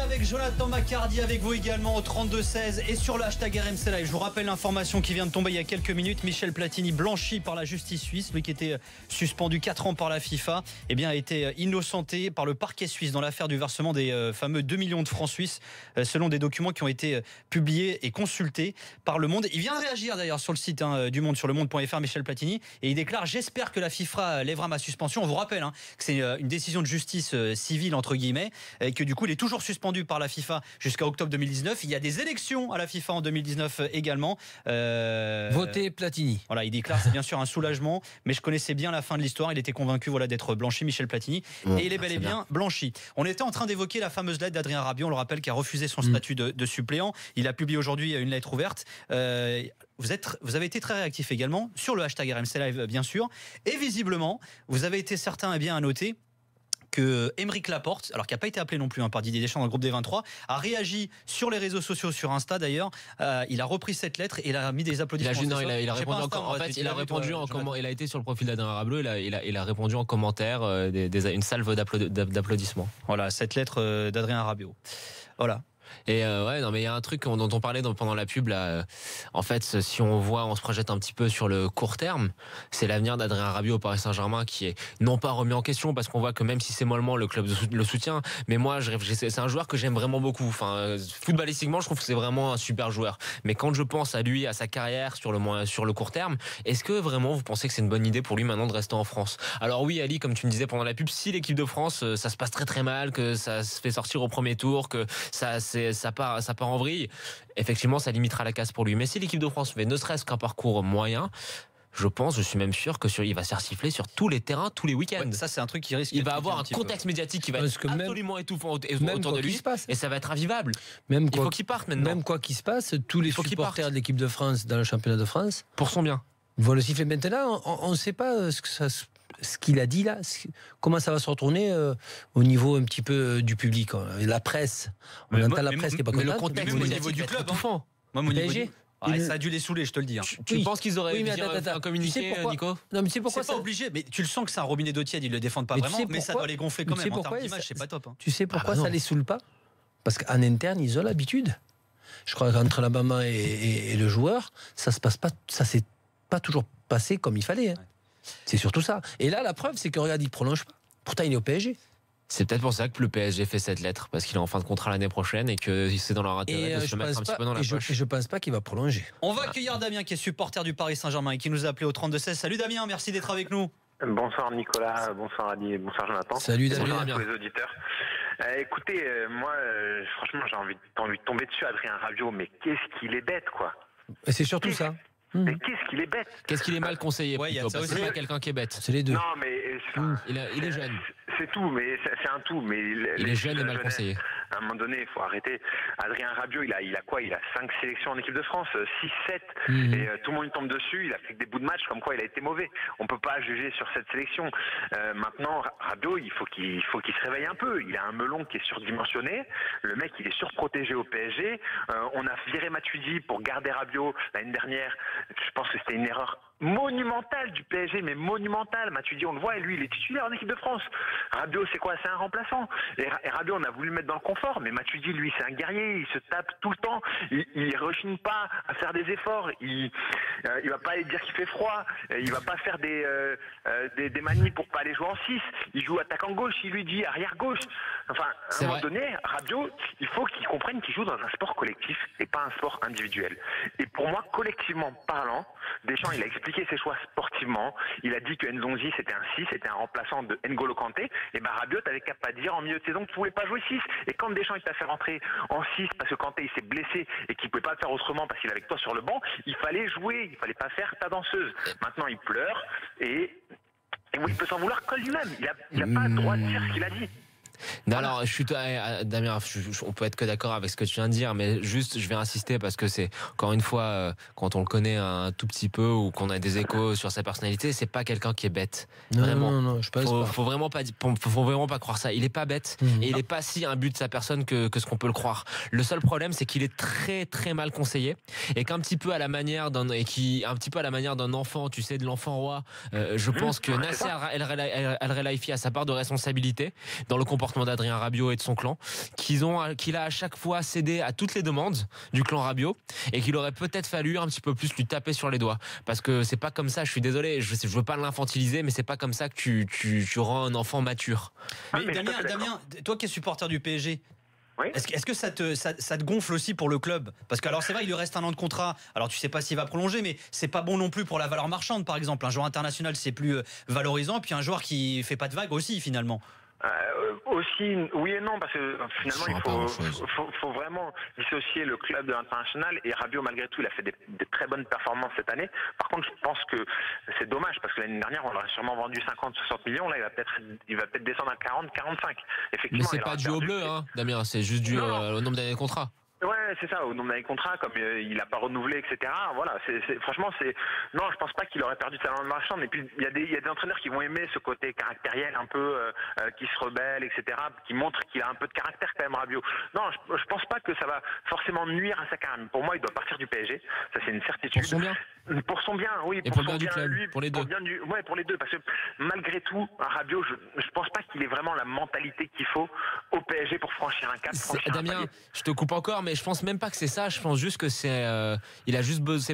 avec Jonathan Macardy, avec vous également au 32-16 et sur le hashtag RMC Live. Je vous rappelle l'information qui vient de tomber il y a quelques minutes. Michel Platini, blanchi par la justice suisse, lui qui était suspendu 4 ans par la FIFA, eh bien, a été innocenté par le parquet suisse dans l'affaire du versement des fameux 2 millions de francs suisses, selon des documents qui ont été publiés et consultés par Le Monde. Il vient de réagir d'ailleurs sur le site du Monde, sur lemonde.fr, Michel Platini, et il déclare: j'espère que la FIFA lèvera ma suspension. On vous rappelle que c'est une décision de justice civile entre guillemets, et que du coup il est toujours suspendu par la FIFA jusqu'à octobre 2019. Il y a des élections à la FIFA en 2019 également. Voter Platini. Voilà, il déclare c'est bien sûr un soulagement, mais je connaissais bien la fin de l'histoire. Il était convaincu d'être blanchi, Michel Platini, et il est bel et bien blanchi. On était en train d'évoquer la fameuse lettre d'Adrien Rabiot, on le rappelle, qui a refusé son statut de suppléant. Il a publié aujourd'hui une lettre ouverte. Vous avez été très réactif également sur le hashtag RMC Live, bien sûr, et visiblement vous avez été certain et bien à noter que Aymeric Laporte, alors qui n'a pas été appelé non plus par Didier Deschamps dans le groupe des 23, a réagi sur les réseaux sociaux, sur Insta d'ailleurs. Il a repris cette lettre et il a mis des applaudissements. Il a répondu encore. En fait, il a répondu en comment. Il a été sur le profil d'Adrien Rabiot. Il a répondu en commentaire une salve d'applaudissements. Voilà, cette lettre d'Adrien Rabiot. Voilà. Et ouais, non, mais il y a un truc dont on parlait pendant la pub là. En fait, si on se projette un petit peu sur le court terme, c'est l'avenir d'Adrien Rabiot au Paris Saint-Germain qui est non pas remis en question, parce qu'on voit que même si c'est mollement, le club le soutient. Mais moi, c'est un joueur que j'aime vraiment beaucoup. Enfin, footballistiquement, je trouve que c'est vraiment un super joueur. Mais quand je pense à lui, à sa carrière sur le court terme, est-ce que vraiment vous pensez que c'est une bonne idée pour lui maintenant de rester en France? Alors oui, Ali, comme tu me disais pendant la pub, si l'équipe de France, ça se passe très très mal, que ça se fait sortir au premier tour, que ça part en vrille, effectivement ça limitera la casse pour lui. Mais si l'équipe de France fait ne serait-ce qu'un parcours moyen, je suis même sûr il va se faire siffler sur tous les terrains, tous les week-ends. Ouais, ça c'est un truc qui risque. Il va avoir un contexte médiatique qui va être absolument étouffant autour de lui, et ça va être invivable. Il faut qu'il parte maintenant. Même quoi qu'il se passe, tous les supporters de l'équipe de France dans le championnat de France, pour son bien, vont le siffler. Maintenant, on ne sait pas ce qu'il a dit là, comment ça va se retourner au niveau un petit peu du public, la presse. On entend la presse qui n'est pas contente. Mais le contexte au niveau du club, étouffant. Moi, au niveau ça a dû les saouler, je te le dis. Tu penses qu'ils auraient dû un communiqué, Nico? Non, mais c'est pourquoi c'est pas obligé. Mais tu le sens que c'est un robinet d'eau tiède. Ils le défendent pas vraiment, mais ça doit les gonfler quand même. En termes d'image, c'est pas top. Tu sais pourquoi ça les saoule pas? Parce qu'en interne, ils ont l'habitude. Je crois qu'entre la maman et le joueur, ça s'est pas toujours passé comme il fallait. C'est surtout ça. Et là, la preuve, c'est que regarde, il prolonge pas. Pourtant, il est au PSG. C'est peut-être pour ça que le PSG fait cette lettre, parce qu'il est en fin de contrat l'année prochaine et que c'est dans leur intérêt de se mettre un petit peu dans la poche. Et je pense pas qu'il va prolonger. On va accueillir Damien, qui est supporter du Paris Saint-Germain et qui nous a appelé au 32-16. Salut Damien, merci d'être avec nous. Bonsoir Nicolas, bonsoir Ali et bonsoir Jonathan. Salut Damien. Bonsoir à tous les auditeurs. Écoutez, moi, franchement, j'ai envie de tomber dessus, Adrien Rabiot, mais qu'est-ce qu'il est bête, quoi. Et c'est surtout ça. Mais qu'est-ce qu'il est bête. Qu'est-ce qu'il est mal conseillé, c'est pas quelqu'un qui est bête. C'est les deux. Non, mais il est jeune. C'est tout, mais c'est un tout. Mais il est jeune et mal conseillé. À un moment donné, il faut arrêter. Adrien Rabiot, il a quoi? Il a 5 sélections en équipe de France, 6, 7. Et tout le monde lui tombe dessus. Il a fait que des bouts de match, comme quoi il a été mauvais. On peut pas juger sur cette sélection. Maintenant, Rabiot, il faut qu'il se réveille un peu. Il a un melon qui est surdimensionné. Le mec, il est surprotégé au PSG. On a viré Matuidi pour garder Rabiot l'année dernière. Je pense que c'était une erreur monumentale du PSG, mais monumentale. Matuidi, on le voit, et lui, il est titulaire en équipe de France. Rabiot, c'est quoi? C'est un remplaçant. Et Rabiot, on a voulu le mettre dans le confort, mais Matuidi, lui, c'est un guerrier. Il se tape tout le temps. Il rechigne pas à faire des efforts. Il va pas aller dire qu'il fait froid. Il va pas faire des manies pour pas aller jouer en 6. Il joue attaquant gauche. Il lui dit arrière gauche. Enfin, à un moment donné, Rabiot, il faut qu'il comprenne qu'il joue dans un sport collectif et pas un sport individuel. Et pour moi, collectivement parlant, Deschamps, il a expliqué ses choix sportivement. Il a dit que Nzonzi, c'était un 6, c'était un remplaçant de N'Golo Kanté. Et Rabiot avait qu'à pas dire en milieu de saison qu'il ne pouvait pas jouer 6. Et quand Deschamps t'a fait rentrer en 6 parce que Kanté il s'est blessé et qu'il ne pouvait pas le faire autrement parce qu'il est avec toi sur le banc, il fallait jouer, il fallait pas faire ta danseuse. Maintenant, il pleure et oui, il peut s'en vouloir que lui-même. Il n'a pas le droit de dire ce qu'il a dit. Non, alors, Damien, on peut être que d'accord avec ce que tu viens de dire, mais juste, je vais insister parce que c'est, encore une fois, quand on le connaît un tout petit peu ou qu'on a des échos sur sa personnalité, c'est pas quelqu'un qui est bête. Vraiment. Non, je pense pas. Faut vraiment pas croire ça. Il est pas bête et il est pas si imbu de sa personne que ce qu'on peut le croire. Le seul problème, c'est qu'il est très, très mal conseillé et qu'un petit peu à la manière d'un enfant, tu sais, de l'enfant roi, je pense que Nasser El Khelaifi a sa part de responsabilité dans le comportement comportement d'Adrien Rabiot et de son clan, qu'il a à chaque fois cédé à toutes les demandes du clan Rabiot et qu'il aurait peut-être fallu un petit peu plus lui taper sur les doigts. Parce que c'est pas comme ça, je suis désolé, je veux pas l'infantiliser, mais c'est pas comme ça que tu rends un enfant mature. Mais Damien, toi qui es supporter du PSG, oui. est-ce que ça te gonfle aussi pour le club? Parce que alors c'est vrai, il lui reste un an de contrat. Alors tu sais pas s'il va prolonger, mais c'est pas bon non plus pour la valeur marchande, par exemple. Un joueur international, c'est plus valorisant, puis un joueur qui fait pas de vagues aussi, finalement. Aussi, oui et non, parce que finalement, il faut vraiment dissocier le club de l'international. Et Rabiot, malgré tout, il a fait des très bonnes performances cette année. Par contre, je pense que c'est dommage, parce que l'année dernière, on l'aurait sûrement vendu 50-60 millions. Là, il va peut-être descendre à 40-45. Mais c'est pas dû au bleu, hein, Damien, c'est juste dû au nombre d'années de contrat. Ouais, c'est ça, au nombre d'années de contrat, comme il n'a pas renouvelé, etc. Voilà, franchement, non, je pense pas qu'il aurait perdu de talent de marchand. Et puis, il y a des entraîneurs qui vont aimer ce côté caractériel, un peu, qui se rebelle, etc., qui montre qu'il a un peu de caractère quand même, Rabiot. Non, je pense pas que ça va forcément nuire à sa carrière. Pour moi, il doit partir du PSG, ça c'est une certitude. Pour son bien. Pour son bien, oui. Et pour le bien du club, pour les deux. Pour les deux, parce que malgré tout, Rabiot, je pense pas qu'il ait vraiment la mentalité qu'il faut au PSG pour franchir un cap. Damien, je te coupe encore, mais je pense même pas que c'est ça. Je pense juste que c'est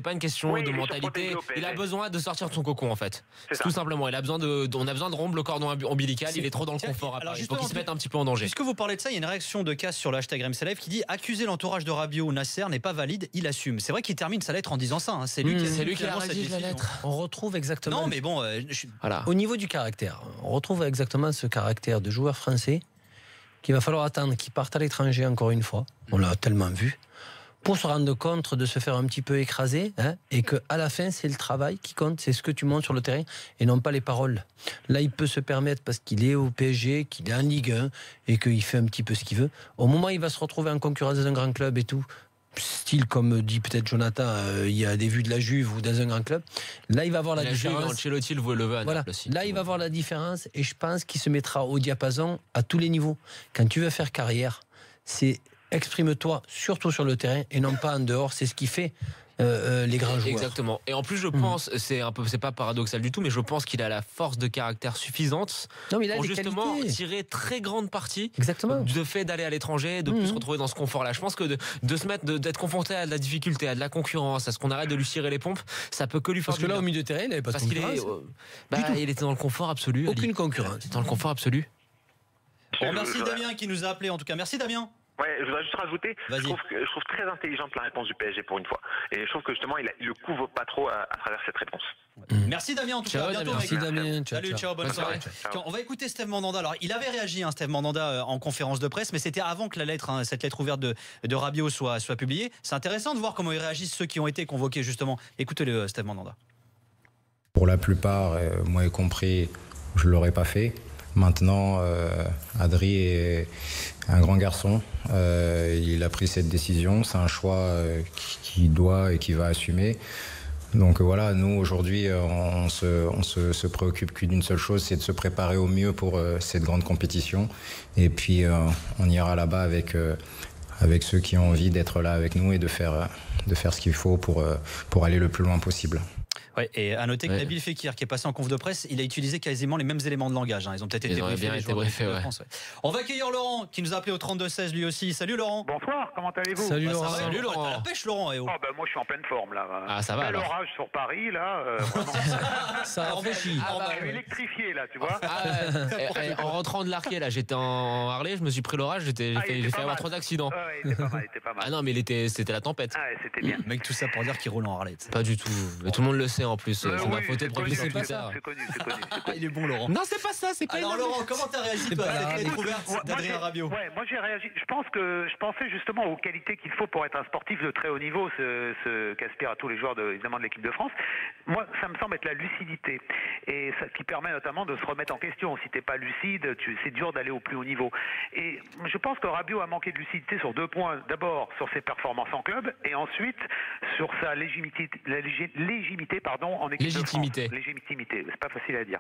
pas une question de mentalité. Il a besoin de sortir de son cocon, en fait. Tout simplement. On a besoin de rompre le cordon ombilical. Il est trop dans le confort. Il faut qu'il se mette un petit peu en danger. Puisque vous parlez de ça, il y a une réaction de Cass sur le hashtag RMC Live qui dit: accuser l'entourage de Rabiot ou Nasser n'est pas valide, il assume. C'est vrai qu'il termine sa lettre en disant ça. Hein. C'est lui qui a rédigé la lettre. On retrouve exactement. Non, mais bon, voilà. Au niveau du caractère, on retrouve exactement ce caractère de joueur français qu'il va falloir attendre qu'il parte à l'étranger encore une fois. On l'a tellement vu. Pour se rendre compte de se faire un petit peu écraser, hein, et qu'à la fin, c'est le travail qui compte, c'est ce que tu montres sur le terrain et non pas les paroles. Là, il peut se permettre, parce qu'il est au PSG, qu'il est en Ligue 1 et qu'il fait un petit peu ce qu'il veut. Au moment où il va se retrouver en concurrence dans un grand club et tout, style comme dit peut-être Jonathan, il y a des vues de la Juve ou dans un grand club, là il va voir la différence. Ancelotti le veut à voilà. aussi. Là il va voir la différence et je pense qu'il se mettra au diapason à tous les niveaux. Quand tu veux faire carrière, c'est exprime-toi surtout sur le terrain et non pas en dehors, c'est ce qui fait les grands joueurs. Exactement. Et en plus, je pense, c'est pas paradoxal du tout, mais je pense qu'il a la force de caractère suffisante pour justement tirer très grande partie du fait d'aller à l'étranger, de plus se retrouver dans ce confort-là. Je pense que d'être confronté à de la difficulté, à de la concurrence, à ce qu'on arrête de lui tirer les pompes, ça peut que lui faire. Parce que là, au milieu de terrain, il n'avait pas de concurrence. Il était dans le confort absolu. Aucune concurrence. Dans le confort absolu. On remercie Damien qui nous a appelé. En tout cas, merci Damien. Ouais, je voudrais juste rajouter, je trouve très intelligente la réponse du PSG pour une fois. Et je trouve que justement, il le couvre pas trop à travers cette réponse. Merci Damien, en tout cas. À bientôt, merci Damien. Salut, ciao, bonne soirée. On va écouter Steve Mandanda. Alors, il avait réagi, Steve Mandanda, en conférence de presse, mais c'était avant que cette lettre ouverte de Rabiot soit publiée. C'est intéressant de voir comment ils réagissent ceux qui ont été convoqués, justement. Écoutez-le, Steve Mandanda. Pour la plupart, moi y compris, je l'aurais pas fait. Maintenant, Adri est un grand garçon. Il a pris cette décision. C'est un choix qu'il doit et qu'il va assumer. Donc voilà, nous aujourd'hui, on se préoccupe qu'une seule chose, c'est de se préparer au mieux pour cette grande compétition. Et puis on ira là-bas avec ceux qui ont envie d'être là avec nous et de faire ce qu'il faut pour aller le plus loin possible. Ouais, et à noter que Nabil Fekir, qui est passé en conf de presse, il a utilisé quasiment les mêmes éléments de langage. Ils ont peut-être été briefés. On va accueillir Laurent, qui nous a appelé au 32-16 lui aussi. Salut Laurent. Bonsoir, comment allez-vous? Salut Laurent. Salut Laurent. La pêche Laurent. Moi je suis en pleine forme là. Ah ça va. Quel orage sur Paris là. Ça rafraîchit. Je suis électrifié là, tu vois. En rentrant de l'Arquet là, j'étais en Harley, je me suis pris l'orage, j'ai fait avoir 3 accidents. Il était pas mal. Ah non mais c'était la tempête. C'était bien. Mec, tout ça pour dire qu'il roule en Harley. Pas du tout. Mais tout le monde le sait en plus. C'est ma photo publiée sur Twitter. C'est connu. Il est bon Laurent. Non c'est pas ça, c'est pas. Alors Laurent, comment t'as réagi toi à cette lettre ouverte d'Adrien Rabiot? Moi j'ai réagi. Je pensais justement aux qualités qu'il faut pour être un sportif de très haut niveau, ce qu'aspirent à tous les joueurs évidemment de l'équipe de France. Moi, ça me semble être la lucidité et ça qui permet notamment de se remettre en question. Si t'es pas lucide, c'est dur d'aller au plus haut niveau. Et je pense que Rabiot a manqué de lucidité sur 2 points. D'abord sur ses performances en club et ensuite sur sa légitimité pardon, en équipe Légitimité. de France. Légitimité, c'est pas facile à dire.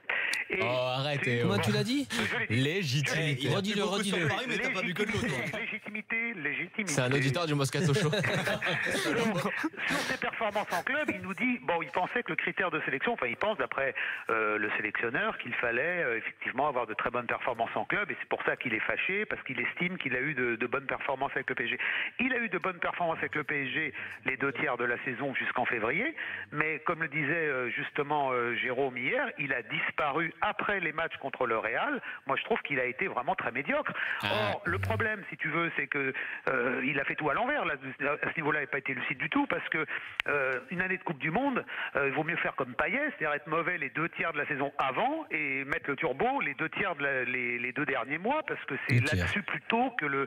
Et arrêtez. Comment tu l'as dit? Légitimité. Redis-le. Paris, mais t'as pas bu que de l'eau, toi. Légitimité. C'est un auditeur du Moscato Show. Sur ses performances en club, il nous dit, il pensait que le critère de sélection, il pense d'après le sélectionneur qu'il fallait effectivement avoir de très bonnes performances en club, et c'est pour ça qu'il est fâché, parce qu'il estime qu'il a eu de bonnes performances avec le PSG. Il a eu de bonnes performances avec le PSG les 2 tiers de la saison jusqu'en février, mais comme le disait justement Jérôme hier, il a disparu après les matchs contre le Real. Moi, je trouve qu'il a été vraiment très médiocre. Or, le problème, si tu veux, c'est que il a fait tout à l'envers. Là, à ce niveau-là, il n'a pas été lucide du tout, parce que une année de Coupe du Monde, il vaut mieux faire comme Payet, c'est-à-dire être mauvais les 2 tiers de la saison avant et mettre le turbo les 2 tiers de les 2 derniers mois, parce que c'est là-dessus plutôt que le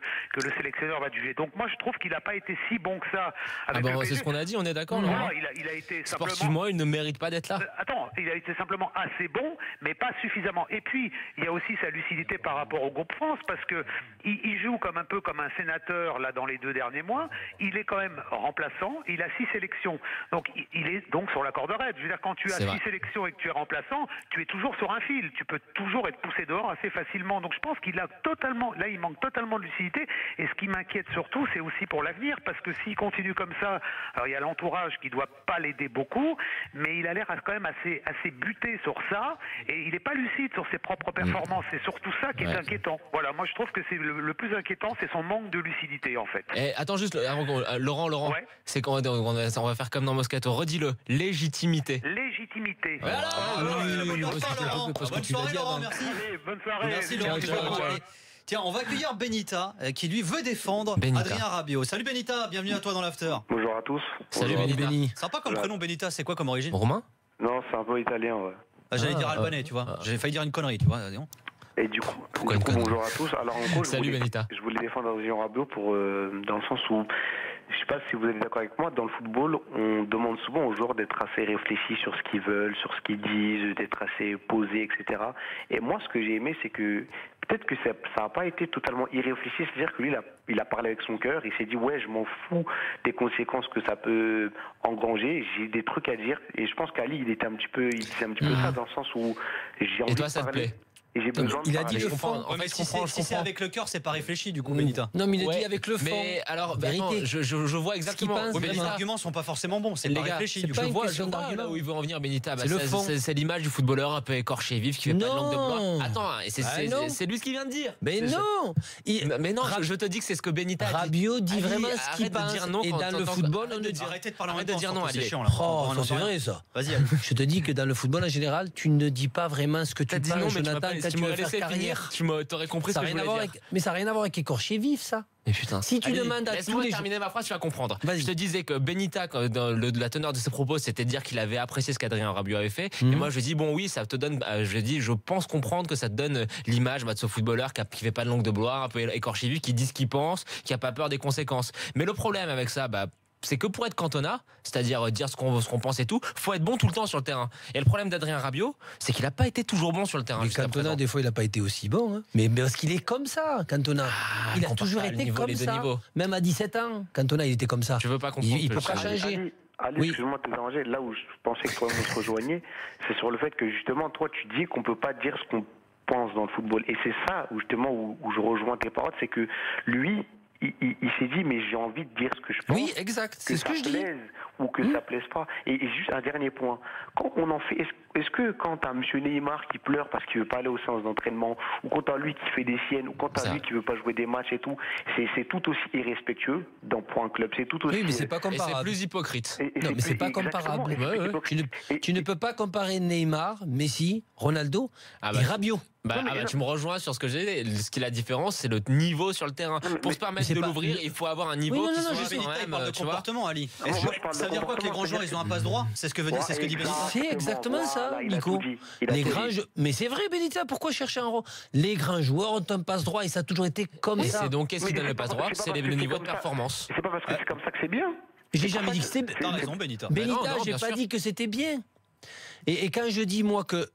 sélectionneur va juger. Donc moi, je trouve qu'il n'a pas été si bon que ça avec le PSG. C'est ce qu'on a dit, on est d'accord, non, Laurent. il a été simplement... Sportivement, il ne mérite pas d'être là. Attends, il a été simplement assez bon, mais pas suffisamment. Et puis, il y a aussi sa lucidité par rapport au groupe France, parce que il joue un peu comme un sénateur là dans les 2 derniers mois. Il est quand même remplaçant. Il a 6 sélections, donc il est donc sur la corde raide. Je veux dire, quand tu as 6 sélections et que tu es remplaçant, tu es toujours sur un fil. Tu peux toujours être poussé dehors assez facilement. Donc je pense qu'il a totalement, là, il manque totalement de lucidité. Et ce qui m'inquiète surtout, c'est aussi pour l'avenir, parce que s'il continue comme ça, alors il y a l'entourage qui doit pas l'aider beaucoup, mais il a l'air quand même assez buté sur ça, et il n'est pas lucide sur ses propres performances. C'est surtout ça qui est inquiétant. Voilà, moi je trouve que c'est le plus inquiétant, c'est son manque de lucidité en fait. Et attends juste, Laurent, c'est qu'on va faire comme dans Moscato. Redis-le, légitimité. Légitimité. Voilà. Bonne soirée, Laurent. Merci. Allez, bonne soirée. Merci, Laurent. Tiens, on va accueillir Benita, qui lui veut défendre Adrien Rabiot. Salut Benita, bienvenue à toi dans l'after. Bonjour à tous. Salut Benita. Sympa comme prénom, Benita, c'est quoi comme origine? Romain? Non, c'est un peu italien, ouais. J'allais dire albanais, tu vois. J'ai failli dire une connerie, tu vois. Et du coup, bonjour à tous. Alors en gros, je voulais défendre Adrien Rabiot dans le sens où, je sais pas si vous êtes d'accord avec moi, dans le football, on demande souvent aux joueurs d'être assez réfléchis sur ce qu'ils veulent, sur ce qu'ils disent, d'être assez posés, etc. Et moi, ce que j'ai aimé, c'est que peut-être que ça n'a pas été totalement irréfléchi, c'est-à-dire que lui, il a parlé avec son cœur, il s'est dit ouais, je m'en fous des conséquences que ça peut engranger, j'ai des trucs à dire. Et je pense qu'Ali, il disait un petit peu ça, dans le sens où j'ai envie de parler. Ça te plaît? Et j'ai besoin il a dit le fond. En fait, si c'est avec le cœur, c'est pas réfléchi, du coup, Benita. Non, mais il a dit avec le fond. Mais alors, vérité. je vois exactement. Mais les arguments sont pas forcément bons, c'est pas réfléchi. C'est pas une question là d'argument. où il veut en venir, Benita. C'est le fond. C'est l'image du footballeur un peu écorché vif qui fait pas de langue de bois. Attends, c'est lui ce qu'il vient de dire. Mais non. Mais non, je te dis que c'est ce que Benita a dit. Rabiot dit vraiment ce qu'il pense. Et dans le football, on ne dit Arrêtez de parler en Arrête même de temps, dire non, c'est allez. chiant là. Oh, c'est vrai ça. Vas-y. Je te dis que dans le football en général, tu ne dis pas vraiment ce que tu penses, Jonathan, quand tu veux faire carrière. Tu m'aurais compris ce que je voulais dire. Mais ça n'a rien à voir avec écorché vif, ça. Mais putain. Si tu demandes à tous laisse-moi les terminer ma phrase, tu vas comprendre. Vas-y. Je te disais que Benita, dans la teneur de ses propos, c'était de dire qu'il avait apprécié ce qu'Adrien Rabiot avait fait. Et moi, je dis bon, oui, ça te donne. Je pense comprendre que ça te donne l'image de ce footballeur qui fait pas de langue de bois, un peu écorché vif, qui dit ce qu'il pense, qui a pas peur des conséquences. Mais le problème avec ça, c'est que pour être Cantona, c'est-à-dire dire ce qu'on pense et tout, faut être bon tout le temps sur le terrain. Et le problème d'Adrien Rabiot, c'est qu'il n'a pas été toujours bon sur le terrain. Mais Cantona, des fois, il n'a pas été aussi bon. Hein. Mais parce qu'il est comme ça, Cantona. Il a toujours été comme ça. Même à 17 ans, Cantona, il était comme ça. Tu veux pas comprendre. Il peut pas changer. Ali, excuse-moi de te déranger. Là où je pensais que toi, on se rejoignait, c'est sur le fait que justement, toi, tu dis qu'on peut pas dire ce qu'on pense dans le football. Et c'est ça où justement où je rejoins tes paroles, c'est que lui, il s'est dit mais j'ai envie de dire ce que je pense. Oui, exact. C'est ce que je dis. Ou que ça plaise pas. Et juste un dernier point. Quand on en fait, est-ce que quand t'as monsieur Neymar qui pleure parce qu'il veut pas aller aux séances d'entraînement, ou quand t'as lui qui fait des siennes, ou quand t'as lui qui veut pas jouer des matchs et tout, c'est tout aussi irrespectueux pour un club. C'est tout aussi. Oui, mais c'est pas comparable. Et c'est plus hypocrite. Non, mais c'est pas comparable. Tu ne peux pas comparer Neymar, Messi, Ronaldo et Rabiot. Tu me rejoins sur ce que j'ai dit. Ce qui est la différence, c'est le niveau sur le terrain. Pour se permettre de l'ouvrir, il faut avoir un niveau qui soit quand même. Il parle de comportement, Ali. Ça veut dire quoi que les grands joueurs, ils ont un passe-droit? C'est ce que dit Benita. C'est exactement ça, Nico. Mais c'est vrai, Benita, pourquoi chercher un rôle? Les grands joueurs ont un passe-droit et ça a toujours été comme ça. C'est donc, qu'est-ce qui donne le passe-droit? C'est le niveau de performance. C'est pas parce que c'est comme ça que c'est bien. J'ai jamais dit que c'était bien. T'as raison, Benita. Benita, j'ai pas dit que c'était bien. Et quand je dis, moi, que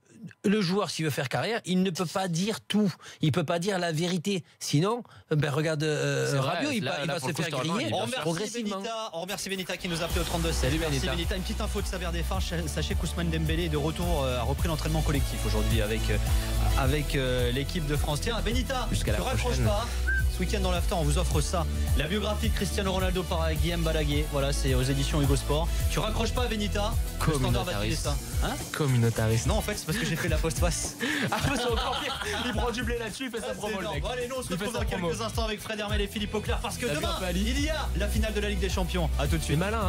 le joueur, s'il veut faire carrière, il ne peut pas dire tout. Il ne peut pas dire la vérité. Sinon, regarde Rabiot, il va se faire griller progressivement. On remercie Benita qui nous a appelé au 32. Salut Merci Benita. Une petite info de Saber Défense. Sachez qu'Ousmane Dembélé est de retour, a repris l'entraînement collectif aujourd'hui avec l'équipe de France. Tiens, Benita, ne raccroche pas. Ce week-end dans l'After, on vous offre ça. La biographie de Cristiano Ronaldo par Guillaume Balaguer. Voilà, c'est aux éditions Hugo Sport. Tu raccroches pas, Benita. Le Standard va filer ça. Communautariste. Non, en fait, c'est parce que j'ai fait la post-face. C'est encore pire. Il prend du blé là-dessus, il fait sa promo, le mec. Bon, allez, nous, on se retrouve dans quelques instants avec Fred Hermel et Philippe Auclair parce que demain, il y a la finale de la Ligue des Champions. À tout de suite. Malin.